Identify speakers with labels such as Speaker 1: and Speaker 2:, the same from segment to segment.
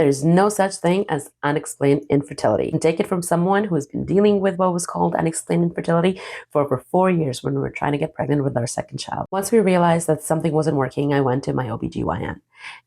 Speaker 1: There's no such thing as unexplained infertility. And take it from someone who has been dealing with what was called unexplained infertility for over 4 years when we were trying to get pregnant with our second child. Once we realized that something wasn't working, I went to my OBGYN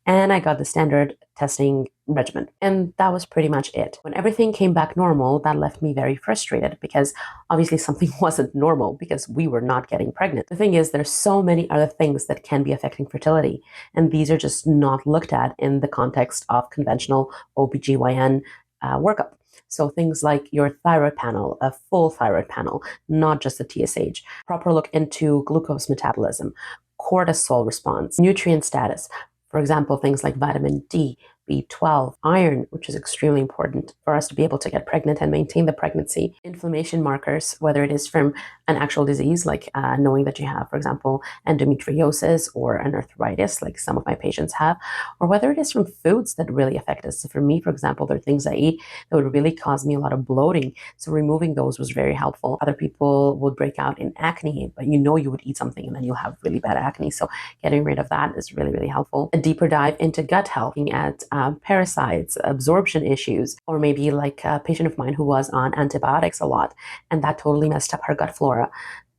Speaker 1: and I got the standard testing regimen. And that was pretty much it. When everything came back normal, that left me very frustrated because obviously something wasn't normal because we were not getting pregnant. The thing is, there's so many other things that can be affecting fertility, and these are just not looked at in the context of conventional OBGYN workup. So things like your thyroid panel, a full thyroid panel, not just a TSH, proper look into glucose metabolism, cortisol response, nutrient status. For example, things like vitamin D, B12, iron, which is extremely important for us to be able to get pregnant and maintain the pregnancy. Inflammation markers, whether it is from an actual disease, like knowing that you have, for example, endometriosis or an arthritis, like some of my patients have, or whether it is from foods that really affect us. So for me, for example, there are things I eat that would really cause me a lot of bloating. So removing those was very helpful. Other people would break out in acne, but you would eat something and then you'll have really bad acne. So getting rid of that is really, really helpful. A deeper dive into gut health, looking at parasites, absorption issues, or maybe like a patient of mine who was on antibiotics a lot, and that totally messed up her gut flora.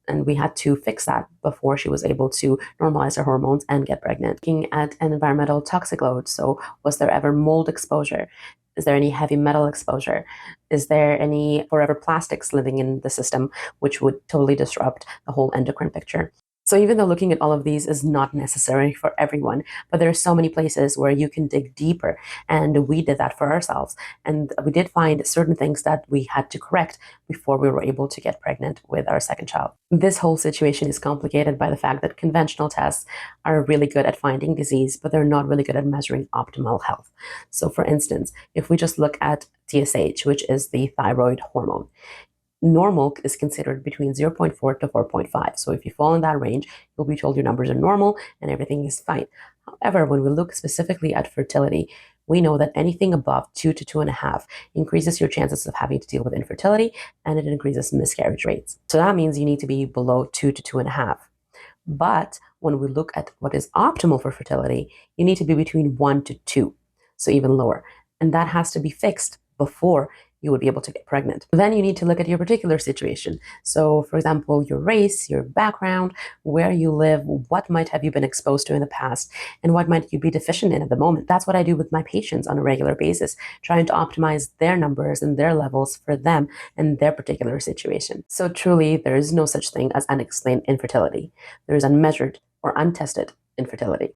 Speaker 1: And we had to fix that before she was able to normalize her hormones and get pregnant. Looking at an environmental toxic load. So was there ever mold exposure? Is there any heavy metal exposure? Is there any forever plastics living in the system, which would totally disrupt the whole endocrine picture? So even though looking at all of these is not necessary for everyone, but there are so many places where you can dig deeper. And we did that for ourselves. And we did find certain things that we had to correct before we were able to get pregnant with our second child. This whole situation is complicated by the fact that conventional tests are really good at finding disease, but they're not really good at measuring optimal health. So for instance, if we just look at TSH, which is the thyroid hormone, normal is considered between 0.4 to 4.5. So if you fall in that range, you'll be told your numbers are normal and everything is fine. However, when we look specifically at fertility, we know that anything above 2 to 2.5 increases your chances of having to deal with infertility, and it increases miscarriage rates. So that means you need to be below 2 to 2.5. But when we look at what is optimal for fertility, you need to be between 1 to 2, so even lower. And that has to be fixed before you would be able to get pregnant. Then you need to look at your particular situation. So for example, your race, your background, where you live, what might have you been exposed to in the past, and what might you be deficient in at the moment. That's what I do with my patients on a regular basis, trying to optimize their numbers and their levels for them and their particular situation. So truly, there is no such thing as unexplained infertility. There is unmeasured or untested infertility.